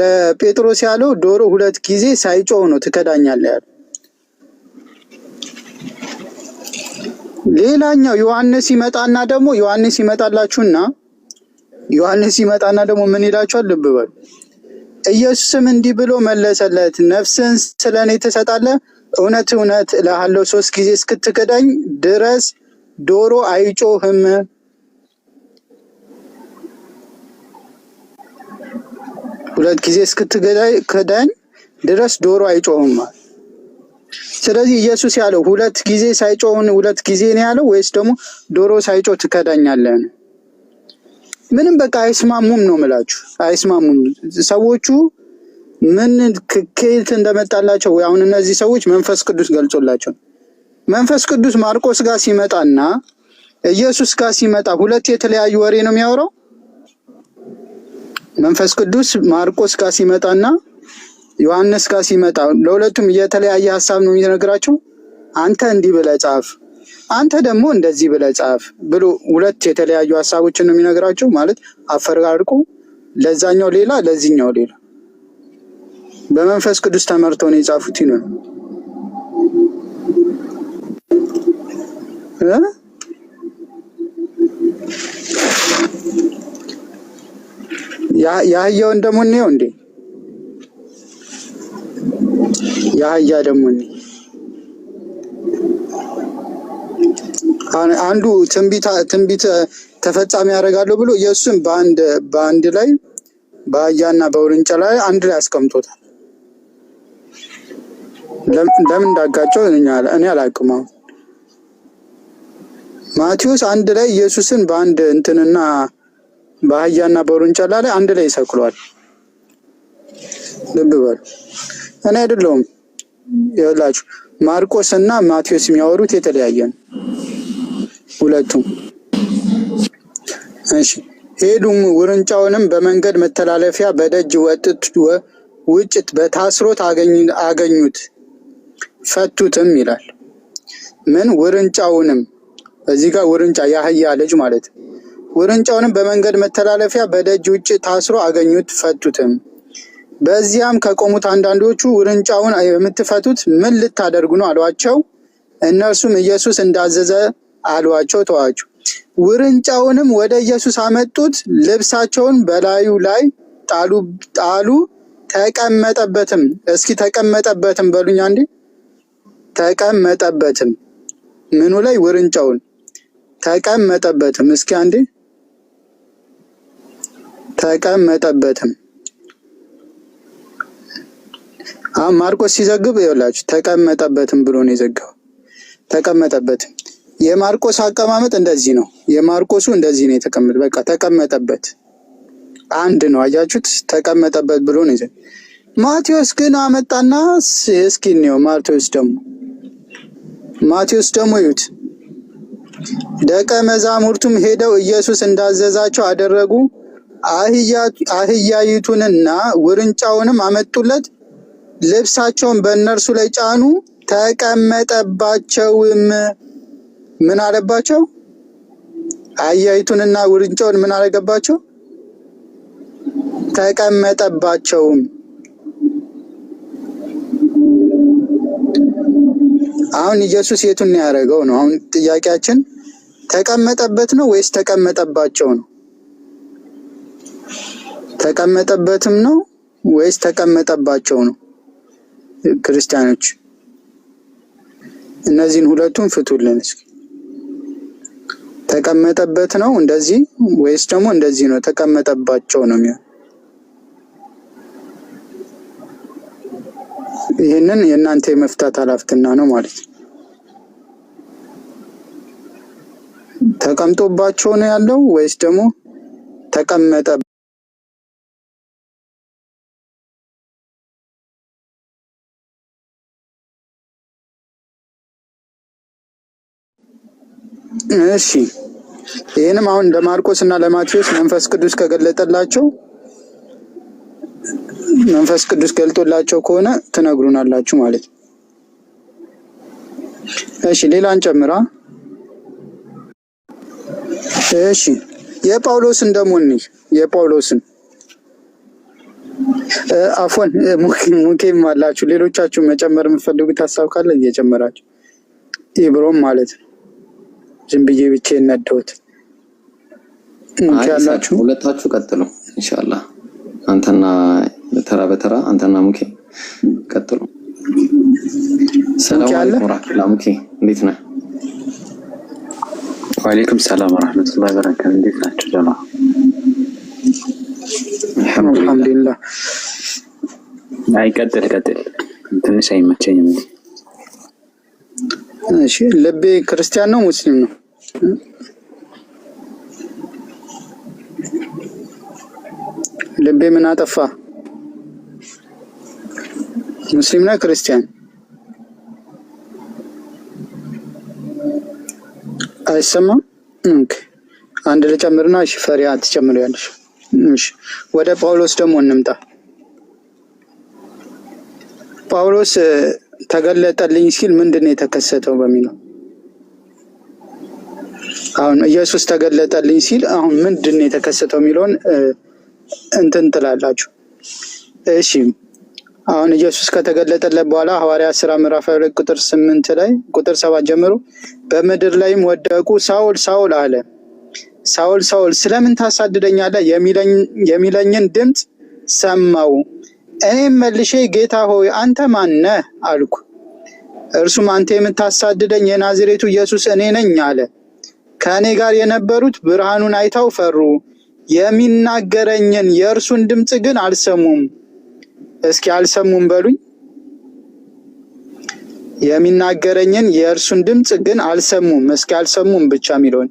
ለጴጥሮስ ያለው ዶሮ 2 ጊዜ ሳይጮህ ነው ትከዳኛለህ ያለው። ሌላኛው ዮሐንስ ይመጣና ደግሞ ምን ይላችኋል? ልብ በሉ። ኢየሱስም እንዲህ ብሎ መለሰለት፣ ነፍስን ስለኔ ትሰጣለህ? እውነት እውነት እልሃለሁ 3 ጊዜ እስክትክዳኝ ድረስ ዶሮ አይጮህም። 2 ጊዜ እስክትክዳኝ ድረስ ዶሮ አይጮህም። ስለዚህ ኢየሱስ ያለው 2 ጊዜ ሳይጮህ 2 ጊዜ ነው ያለው ወይስ ደግሞ ዶሮ ሳይጮህ ትከዳኛለህ? ምንም በቃ አይስማሙም ነው የምላችሁ። አይስማሙም ሰዎቹ። ምን ከየት እንደመጣላቸው አሁን እነዚህ ሰዎች መንፈስ ቅዱስ ገልጾላቸው፣ መንፈስ ቅዱስ ማርቆስ ጋር ሲመጣና ኢየሱስ ጋር ሲመጣ 2 የተለያዩ ወሬ ነው የሚያወራው። መንፈስ ቅዱስ ማርቆስ ጋር ሲመጣና ዮሐንስ ጋር ሲመጣ ለሁለቱም የተለያየ ሐሳብ ነው የሚነግራቸው። አንተ እንዲህ ብለህ ጻፍ፣ አንተ ደግሞ እንደዚህ ብለህ ጻፍ ብሎ 2 የተለያዩ ሐሳቦችን ነው የሚነግራቸው። ማለት አፈራርቁ፣ ለዛኛው ሌላ ለዚህኛው ሌላ። በመንፈስ ቅዱስ ተመርተው ነው የጻፉት ይላል። ያህያውን ደግሞ ነው እንዴ? ያህያ ደግሞ አንዱ ትንቢት ተፈጻሚ ያደርጋለሁ ብሎ ኢየሱስን በአንድ ላይ በአህያና በውርንጭላ ላይ አንድ ላይ አስቀምጦታል። ለምን እንዳጋጨው እኔ አላውቅም። አሁን ማቴዎስ አንድ ላይ ኢየሱስን በአንድ እንትንና በአህያና በውርንጭላ ላይ አንድ ላይ ይሰቅሏል። ልብ በሉ። እኔ አይደለሁም ይኸውላችሁ፣ ማርቆስ እና ማቴዎስ የሚያወሩት የተለያየ ነው ሁለቱም። እሺ ሄዱም ውርንጫውንም በመንገድ መተላለፊያ በደጅ ውጭ በታስሮት አገኙት፣ ፈቱትም ይላል። ምን ውርንጫውንም፣ እዚህ ጋር ውርንጫ የአህያ ልጅ ማለት ነው። ውርንጫውንም በመንገድ መተላለፊያ በደጅ ውጭ ታስሮ አገኙት፣ ፈቱትም። በዚያም ከቆሙት አንዳንዶቹ ውርንጫውን የምትፈቱት ምን ልታደርጉ ነው አሏቸው። እነርሱም ኢየሱስ እንዳዘዘ አሏቸው፣ ተዋቸው። ውርንጫውንም ወደ ኢየሱስ አመጡት፣ ልብሳቸውን በላዩ ላይ ጣሉ፣ ተቀመጠበትም። እስኪ ተቀመጠበትም በሉኝ አንዴ። ተቀመጠበትም ምኑ ላይ? ውርንጫውን ተቀመጠበትም። እስኪ አንዴ ተቀመጠበትም። አሁን ማርቆስ ሲዘግብ ይኸውላችሁ ተቀመጠበትም ብሎ ነው የዘገበው። ተቀመጠበትም። የማርቆስ አቀማመጥ እንደዚህ ነው። የማርቆሱ እንደዚህ ነው የተቀመጠ። በቃ ተቀመጠበት አንድ ነው። አያችሁት? ተቀመጠበት ብሎ ነው የዘገበው። ማቴዎስ ግን አመጣና እስኪ ነው ማቴዎስ ደግሞ ይዩት። ደቀ መዛሙርቱም ሄደው ኢየሱስ እንዳዘዛቸው አደረጉ። አህያይቱንና ውርንጫውንም አመጡለት፣ ልብሳቸውን በእነርሱ ላይ ጫኑ፣ ተቀመጠባቸውም። ምን አለባቸው? አህያይቱንና ውርንጫውን ምን አደረገባቸው? ተቀመጠባቸውም። አሁን ኢየሱስ የቱን ያደረገው ነው? አሁን ጥያቄያችን ተቀመጠበት ነው ወይስ ተቀመጠባቸው ነው? ተቀመጠበትም ነው ወይስ ተቀመጠባቸው ነው? ክርስቲያኖች እነዚህን ሁለቱን ፍቱልን እስኪ። ተቀመጠበት ነው እንደዚህ ወይስ ደግሞ እንደዚህ ነው? ተቀመጠባቸው ነው የሚሆነው። ይህንን የእናንተ የመፍታት ኃላፊነት ነው ማለት ነው። ተቀምጦባቸው ነው ያለው ወይስ ደግሞ ተቀመጠ? እሺ ይህንም አሁን ለማርቆስ እና ለማቴዎስ መንፈስ ቅዱስ ከገለጠላቸው መንፈስ ቅዱስ ገልጦላቸው ከሆነ ትነግሩናላችሁ ማለት ነው። እሺ ሌላን ጨምራ። እሺ የጳውሎስን ደግሞ እንይ። የጳውሎስን አፎን ሙኬም አላችሁ። ሌሎቻችሁ መጨመር የምትፈልጉት ሀሳብ ካለ እየጨመራችሁ ኢብሮም ማለት ነው። ዝም ብዬ ብቻዬን ነደውት ያላችሁ ሁለታችሁ ቀጥሉ ኢንሻአላህ። አንተና ተራ በተራ አንተና ሙኬ ቀጥሉ። ሰላም አለይኩም ወራህመቱላሂ። ሙኬ እንዴት ነህ? ወአለይኩም ሰላም ወራህመቱላሂ ወበረካቱ። እንዴት ናችሁ ጀማ? አልሐምዱሊላህ። አይ ቀጥል ትንሽ አይመቸኝም። እሺ ልቤ ክርስቲያን ነው ሙስሊም ነው? ልቤ ምን አጠፋ? ሙስሊም ነው ክርስቲያን? አይሰማም? ኦኬ አንድ ልጨምርና እሺ ፈሪያ ትጨምሪያለሽ። እሺ ወደ ጳውሎስ ደግሞ እንምጣ። ጳውሎስ ተገለጠልኝ ሲል ምንድነው የተከሰተው በሚለው አሁን ኢየሱስ ተገለጠልኝ ሲል አሁን ምንድነው የተከሰተው የሚለውን እንትን ትላላችሁ። እሺ አሁን ኢየሱስ ከተገለጠለት በኋላ ሐዋርያት ሥራ ምዕራፍ 2 ቁጥር 8 ላይ ቁጥር 7 ጀምሮ በምድር ላይም ወደቁ። ሳውል ሳውል አለ፣ ሳውል ሳውል ስለምን ታሳድደኛለህ የሚለኝን ድምፅ ሰማው። እኔም መልሼ ጌታ ሆይ አንተ ማን ነህ አልኩ። እርሱም አንተ የምታሳድደኝ የናዝሬቱ ኢየሱስ እኔ ነኝ አለ። ከእኔ ጋር የነበሩት ብርሃኑን አይተው ፈሩ፣ የሚናገረኝን የእርሱን ድምፅ ግን አልሰሙም። እስኪ አልሰሙም በሉኝ። የሚናገረኝን የእርሱን ድምፅ ግን አልሰሙም። እስኪ አልሰሙም ብቻ የሚለውን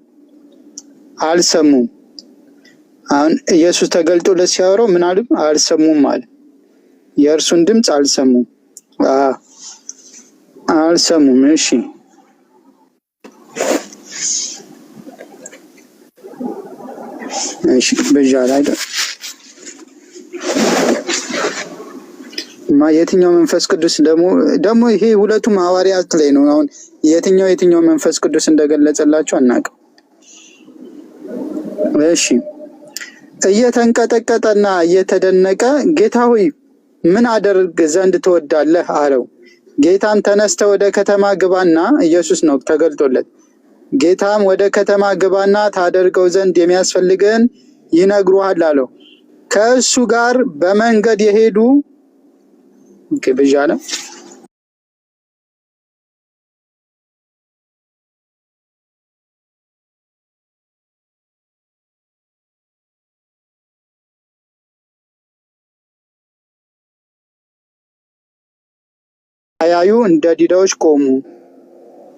አልሰሙም። አሁን ኢየሱስ ተገልጦለት ሲያወራው ምን አሉ? አልሰሙም አለ። የእርሱን ድምፅ አልሰሙም። አልሰሙም። እሺ እሺ በጃላ አይደል የትኛው መንፈስ ቅዱስ ደግሞ ይሄ ሁለቱም ሐዋርያት ላይ ነው። አሁን የትኛው መንፈስ ቅዱስ እንደገለጸላቸው አናውቅም። እሺ እየተንቀጠቀጠና እየተደነቀ ጌታ ሆይ ምን አደርግ ዘንድ ትወዳለህ አለው። ጌታም ተነስተ ወደ ከተማ ግባና ኢየሱስ ነው ተገልጦለት። ጌታም ወደ ከተማ ግባና ታደርገው ዘንድ የሚያስፈልገን ይነግሩሃል አለው። ከእሱ ጋር በመንገድ የሄዱ ግብዣለ አያዩ እንደ ዲዳዎች ቆሙ።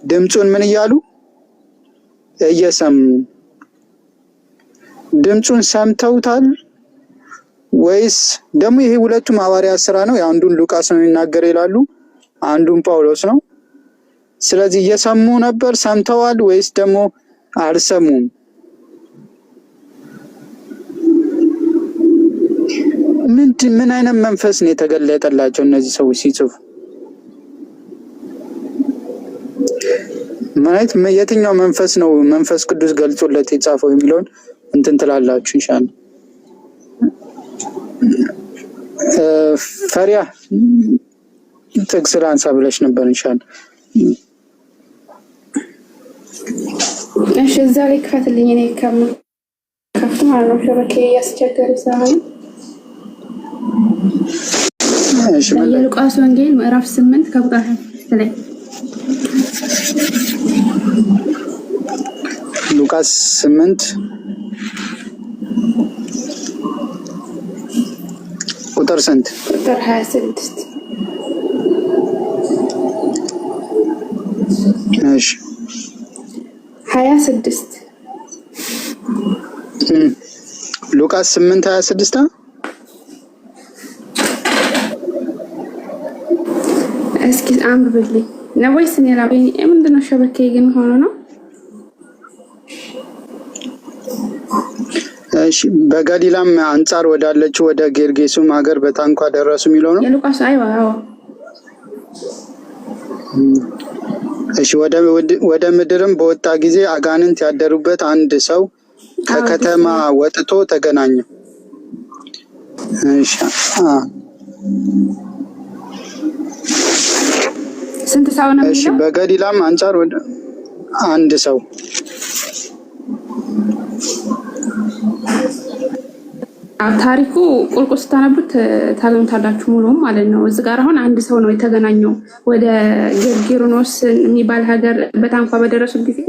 ድምፁን ምን እያሉ እየሰሙ ድምፁን ሰምተውታል ወይስ ደግሞ ይሄ ሁለቱም ሐዋርያት ስራ ነው? አንዱን ሉቃስ ነው የሚናገር ይላሉ፣ አንዱን ጳውሎስ ነው። ስለዚህ እየሰሙ ነበር፣ ሰምተዋል ወይስ ደግሞ አልሰሙም? ምን አይነት መንፈስ ነው የተገለጠላቸው እነዚህ ሰዎች ሲጽፉ? ማለት የትኛው መንፈስ ነው መንፈስ ቅዱስ ገልጾለት የጻፈው የሚለውን እንትን ትላላችሁ ኢንሻአላህ። ፈሪያ ጥቅስ ላንሳ ብለሽ ነበር ኢንሻአላህ። እሺ እዛ ላይ ክፈትልኝ። እኔ ከፍቶ ማለት ነው ሸበኬ ያስቸገረ ስለሆነ። እሺ የሉቃስ ወንጌል ምዕራፍ 8 ከቁጥር 26 ላይ ሉቃስ 8 ቁጥር ስንት? ቁጥር 26 እሺ 26 ሉቃስ 8:26 እስኪ አንብብልኝ ነው ወይስ እኔ ላብኝ? ምንድነው ሸበኬ ግን ሆኖ ነው? እሺ በገሊላም አንጻር ወዳለችው ወደ ጌርጌሱም ሀገር በታንኳ ደረሱ የሚለው ነው የሉቃስ። አይዋ እሺ ወደ ምድርም በወጣ ጊዜ አጋንንት ያደሩበት አንድ ሰው ከከተማ ወጥቶ ተገናኘው። እሺ ስንት ሰው ነው? እሺ በገሊላም አንጻር ወደ አንድ ሰው ታሪኩ ቁልቁል ስታነቡት ታገኙታላችሁ ሙሉም ማለት ነው። እዚህ ጋር አሁን አንድ ሰው ነው የተገናኘው። ወደ ጌርጌኖስ የሚባል ሀገር በታንኳ በደረሱ ጊዜ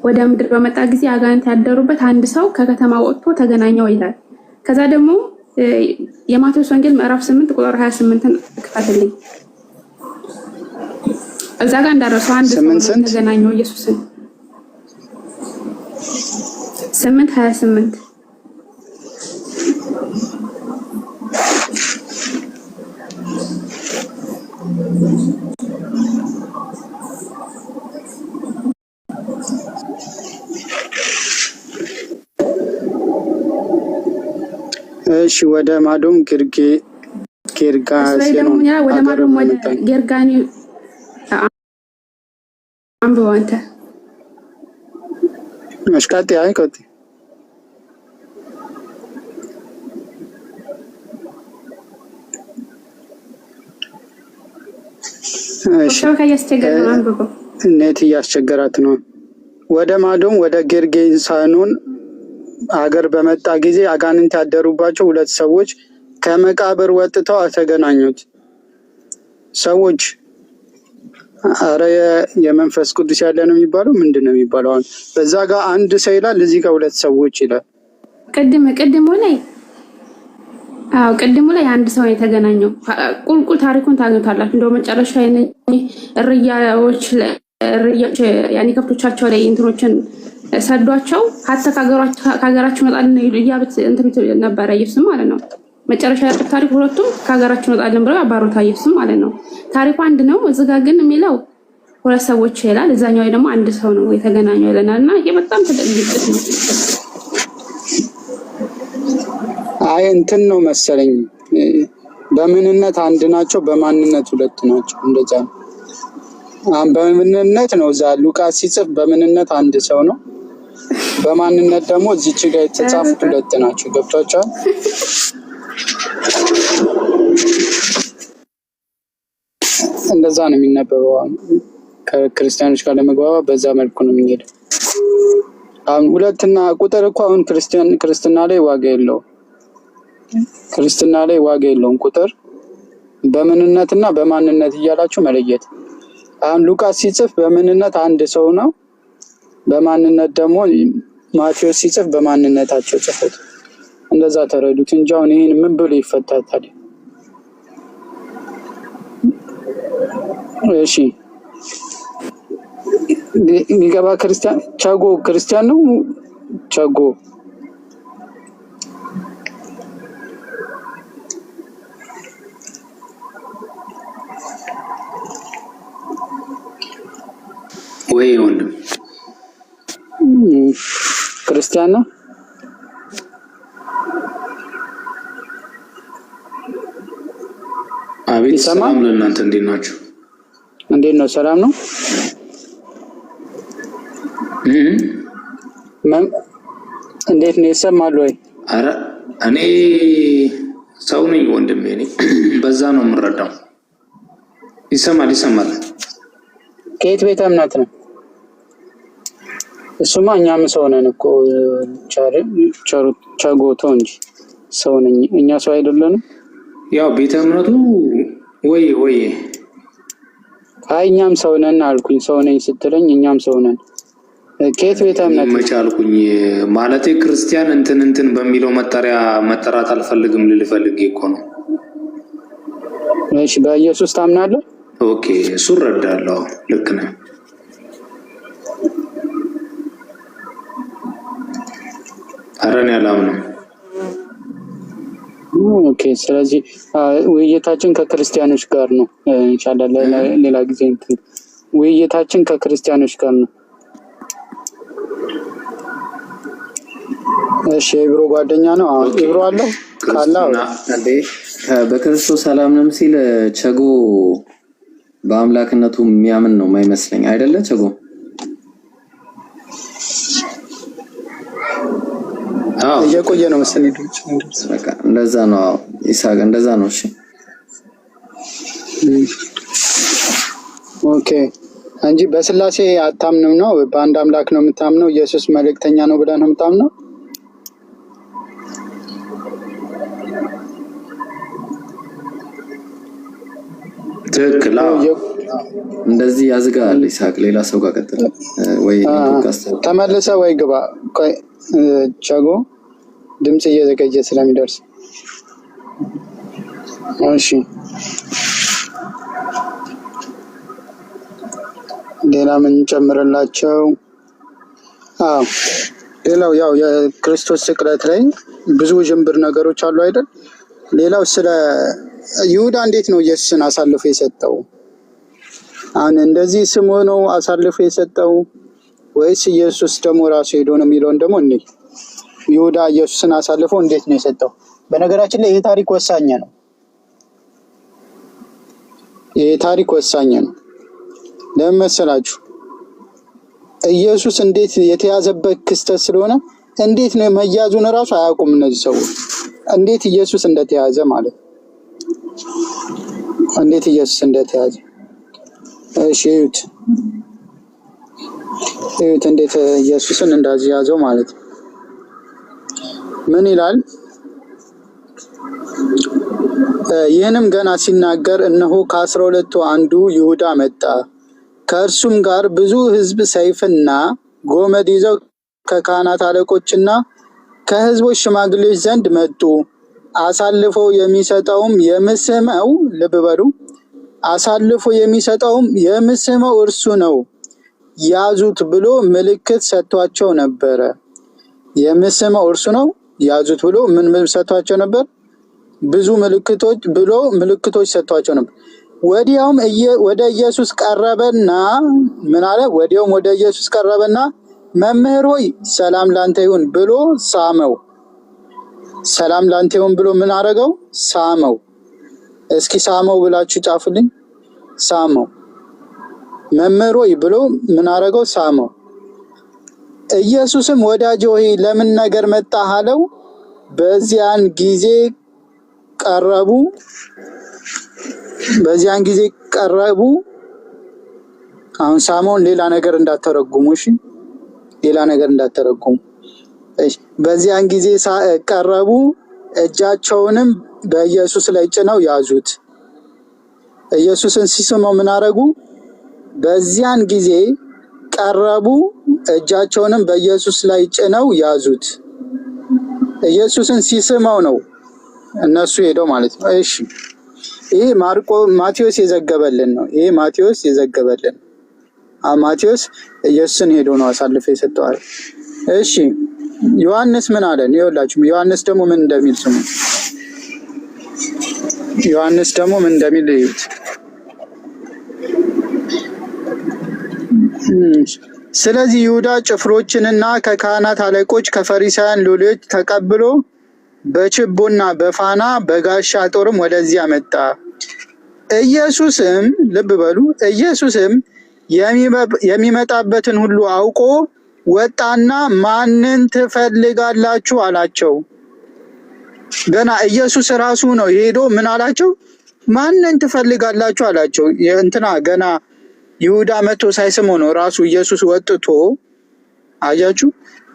ወደ ምድር በመጣ ጊዜ አጋንንት ያደሩበት አንድ ሰው ከከተማ ወጥቶ ተገናኘው ይላል። ከዛ ደግሞ የማቴዎስ ወንጌል ምዕራፍ 8 ቁጥር 28ን ክፈትልኝ። እዛ ጋር እንዳረሰው አንድ ሰው ተገናኘው ኢየሱስን 8:28 እሺ ወደ ማዶም ጌርጋሴኖን ወደ ማዶም ወደ ጌርጋኒ አንብበው አንተ። መስካቴ አይቆጥ እሺ ኔት እያስቸገራት ነው። ወደ ማዶም ወደ ጌርጌሳኖን አገር በመጣ ጊዜ አጋንንት ያደሩባቸው ሁለት ሰዎች ከመቃብር ወጥተው ተገናኙት። ሰዎች አረ የመንፈስ ቅዱስ ያለ ነው የሚባለው ምንድነው የሚባለው? አሁን በዛ ጋር አንድ ሰው ይላል፣ እዚህ ጋር ሁለት ሰዎች ይላል። ቅድሙ ላይ አንድ ሰው የተገናኘው ቁልቁል ታሪኩን ታገኙታላችሁ። እንደው መጨረሻ እርያዎች ያኔ ከብቶቻቸው ላይ እንትኖችን ሰዷቸው ሀታ ከሀገራችሁ መጣልን እያብት እንትን ነበረ ኢየሱስ ማለት ነው። መጨረሻ ያለው ታሪክ ሁለቱም ከሀገራችን ወጣለን ብለው ያባሩት ኢየሱስ ማለት ነው። ታሪኩ አንድ ነው። እዚህ ጋር ግን የሚለው ሁለት ሰዎች ይላል፣ እዛኛው ላይ ደግሞ አንድ ሰው ነው የተገናኘው ይለናል። እና ይሄ በጣም ትልቅ ግጭት ነው። አይ እንትን ነው መሰለኝ በምንነት አንድ ናቸው፣ በማንነት ሁለት ናቸው። እንደዛ ነው። በምንነት ነው እዛ ሉቃስ ሲጽፍ በምንነት አንድ ሰው ነው፣ በማንነት ደግሞ እዚች ጋር የተጻፉት ሁለት ናቸው። ገብቷቸዋል? እንደዛ ነው የሚነበበው። ከክርስቲያኖች ጋር ለመግባባት በዛ መልኩ ነው የምንሄደው። አሁን ሁለትና ቁጥር እኮ አሁን ክርስትና ላይ ዋጋ የለውም። ክርስትና ላይ ዋጋ የለውም ቁጥር። በምንነትና በማንነት እያላችሁ መለየት። አሁን ሉቃስ ሲጽፍ በምንነት አንድ ሰው ነው፣ በማንነት ደግሞ ማቴዎስ ሲጽፍ በማንነታቸው ጽፉት። እንደዛ ተረዱት እንጂ አሁን ይሄን ምን ብሎ ይፈታታል? እሺ የሚገባ ክርስቲያን ቻጎ ክርስቲያን ነው። ቻጎ ወይ ወንድም ክርስቲያን ነው። አቤት ሰላም ለእናንተ፣ እንዴት ናችሁ? እንዴት ነው? ሰላም ነው። እንዴት ነው? ይሰማል ወይ? አረ እኔ ሰው ነኝ ወንድሜ፣ እኔ በዛ ነው የምረዳው። ይሰማል ይሰማል። ከየት ቤተ እምነት ነው? እሱማ እኛም ሰው ነን እኮ ቸጎቶ እንጂ ሰው ነኝ። እኛ ሰው አይደለንም? ያው ቤተ እምነቱ ወይ አይ እኛም ሰው ነን አልኩኝ። ሰው ነኝ ስትለኝ እኛም ሰው ነን። ከየት ቤተ እምነት መቻልኩኝ ማለት ክርስቲያን እንትን በሚለው መጠሪያ መጠራት አልፈልግም ልፈልግ እኮ ነው። እሺ በኢየሱስ ታምናለህ? ኦኬ እሱ እረዳለሁ። ልክ ነህ። አረን ያላምነው። ኦኬ ስለዚህ ውይይታችን ከክርስቲያኖች ጋር ነው። ኢንሻአላህ ሌላ ጊዜ ውይይታችን ከክርስቲያኖች ጋር ነው። እሺ ኢብሮ ጓደኛ ነው። ኢብሮ አለ ካላ በክርስቶስ ሰላምንም ሲል ቸጎ በአምላክነቱ የሚያምን ነው የማይመስለኝ አይደለ? ቸጎ እየቆየ ነው መሰለኝ። በቃ እንደዛ ነው ኢሳቅ፣ እንደዛ ነው። እሺ ኦኬ እንጂ በስላሴ አታምንም ነው? በአንድ አምላክ ነው የምታምነው? ኢየሱስ መልእክተኛ ነው ብለህ ነው የምታምነው? ትክክል። እንደዚህ ያዝጋል ኢሳቅ። ሌላ ሰው ጋር ቀጥል ወይ ተመልሰ ወይ ግባ። ቆይ ቸጎ ድምጽ እየዘገየ ስለሚደርስ እሺ ሌላ ምን ጨምረላቸው? ሌላው ያው የክርስቶስ ስቅለት ላይ ብዙ ጅምብር ነገሮች አሉ አይደል? ሌላው ስለ ይሁዳ እንዴት ነው ኢየሱስን አሳልፎ የሰጠው? አሁን እንደዚህ ስሙ ነው አሳልፎ የሰጠው ወይስ ኢየሱስ ደግሞ ራሱ ሄዶ ነው የሚለውን ደግሞ እንዴ ይሁዳ ኢየሱስን አሳልፎ እንዴት ነው የሰጠው? በነገራችን ላይ ይሄ ታሪክ ወሳኝ ነው። ይሄ ታሪክ ወሳኝ ነው። ለምን መሰላችሁ? ኢየሱስ እንዴት የተያዘበት ክስተት ስለሆነ እንዴት ነው መያዙን እራሱ አያውቁም እነዚህ ሰዎች። እንዴት ኢየሱስ እንደተያዘ ማለት እንዴት ኢየሱስ እንደተያዘ እሺ እዩት እንዴት ኢየሱስን እንደዚህ ያዘው ማለት ነው። ምን ይላል? ይህንም ገና ሲናገር እነሆ ከ12ቱ አንዱ ይሁዳ መጣ፣ ከእርሱም ጋር ብዙ ሕዝብ ሰይፍና ጎመድ ይዘው ከካህናት አለቆችና ከሕዝቦች ሽማግሌዎች ዘንድ መጡ። አሳልፎ የሚሰጠውም የምስመው ልብ በሉ፣ አሳልፎ የሚሰጠውም የምስመው እርሱ ነው፣ ያዙት ብሎ ምልክት ሰጥቷቸው ነበረ። የምስመው እርሱ ነው ያዙት ብሎ ምን ሰጥቷቸው ነበር? ብዙ ምልክቶች ብሎ ምልክቶች ሰጥቷቸው ነበር። ወዲያውም ወደ ኢየሱስ ቀረበና ምን አለ? ወዲያውም ወደ ኢየሱስ ቀረበና መምህር ሆይ ሰላም ላንተ ይሁን ብሎ ሳመው። ሰላም ላንተ ይሁን ብሎ ምን አረገው? ሳመው። እስኪ ሳመው ብላችሁ ጻፉልኝ። ሳመው። መምህር ሆይ ብሎ ምን አረገው? ሳመው። ኢየሱስም ወዳጄ ሆይ ለምን ነገር መጣህ አለው። በዚያን ጊዜ ቀረቡ። አሁን ሳመውን ሌላ ነገር እንዳተረጉሙ፣ እሺ፣ ሌላ ነገር እንዳተረጉሙ። እሺ፣ በዚያን ጊዜ ቀረቡ፣ እጃቸውንም በኢየሱስ ላይ ጭነው ያዙት። ኢየሱስን ሲስመው ምን አረጉ? በዚያን ጊዜ ቀረቡ፣ እጃቸውንም በኢየሱስ ላይ ጭነው ያዙት። ኢየሱስን ሲስመው ነው እነሱ ሄደው ማለት ነው። እሺ፣ ይሄ ማቴዎስ የዘገበልን ነው። ይሄ ማቴዎስ የዘገበልን ማቴዎስ ኢየሱስን ሄዶ ነው አሳልፎ የሰጠው። እሺ፣ ዮሐንስ ምን አለን? ይኸውላችሁ ዮሐንስ ደግሞ ምን እንደሚል ስሙ። ዮሐንስ ደግሞ ምን እንደሚል እዩት። ስለዚህ ይሁዳ ጭፍሮችንና ከካህናት አለቆች ከፈሪሳውያን ሎሌዎች ተቀብሎ በችቦና በፋና በጋሻ ጦርም ወደዚያ መጣ። ኢየሱስም ልብ በሉ፣ ኢየሱስም የሚመጣበትን ሁሉ አውቆ ወጣና ማንን ትፈልጋላችሁ አላቸው። ገና ኢየሱስ ራሱ ነው ሄዶ ምን አላቸው? ማንን ትፈልጋላችሁ አላቸው። እንትና ገና ይሁዳ መጥቶ ሳይስመው ነው ራሱ ኢየሱስ ወጥቶ፣ አያችሁ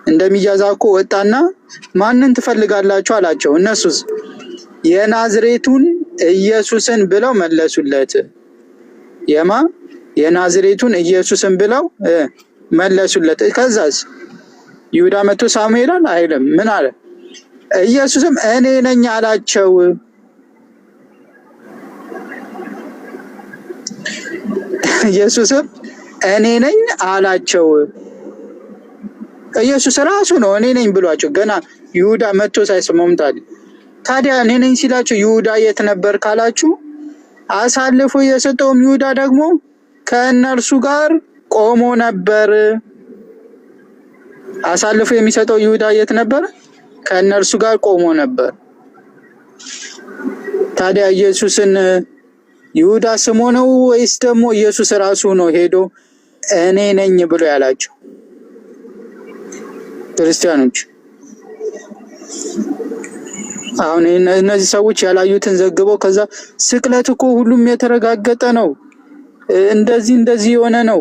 እንደሚያዛ እኮ ወጣና ማንን ትፈልጋላችሁ አላቸው። እነሱስ የናዝሬቱን ኢየሱስን ብለው መለሱለት። የናዝሬቱን ኢየሱስን ብለው መለሱለት። ከዛስ ይሁዳ መጥቶ ሳሙ ይላል አይልም? ምን አለ? ኢየሱስም እኔ ነኝ አላቸው። ኢየሱስም እኔ ነኝ አላቸው። ኢየሱስ ራሱ ነው እኔ ነኝ ብሏቸው ገና ይሁዳ መጥቶ ሳይስመውም። ታዲያ እኔ ነኝ ሲላቸው ይሁዳ የት ነበር ካላችሁ፣ አሳልፎ የሰጠውም ይሁዳ ደግሞ ከእነርሱ ጋር ቆሞ ነበር። አሳልፎ የሚሰጠው ይሁዳ የት ነበር? ከእነርሱ ጋር ቆሞ ነበር። ታዲያ ኢየሱስን ይሁዳ ስሞ ነው ወይስ ደግሞ ኢየሱስ ራሱ ነው ሄዶ እኔ ነኝ ብሎ ያላቸው? ክርስቲያኖች አሁን እነዚህ ሰዎች ያላዩትን ዘግበው ከዛ ስቅለት እኮ ሁሉም የተረጋገጠ ነው፣ እንደዚህ የሆነ ነው፣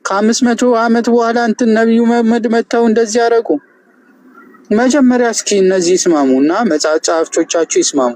ከ500 ዓመት በኋላ እንትን ነብዩ መሐመድ መተው እንደዚህ ያደረጉ። መጀመሪያ እስኪ እነዚህ ይስማሙና መጻሕፍቶቻችሁ ይስማሙ።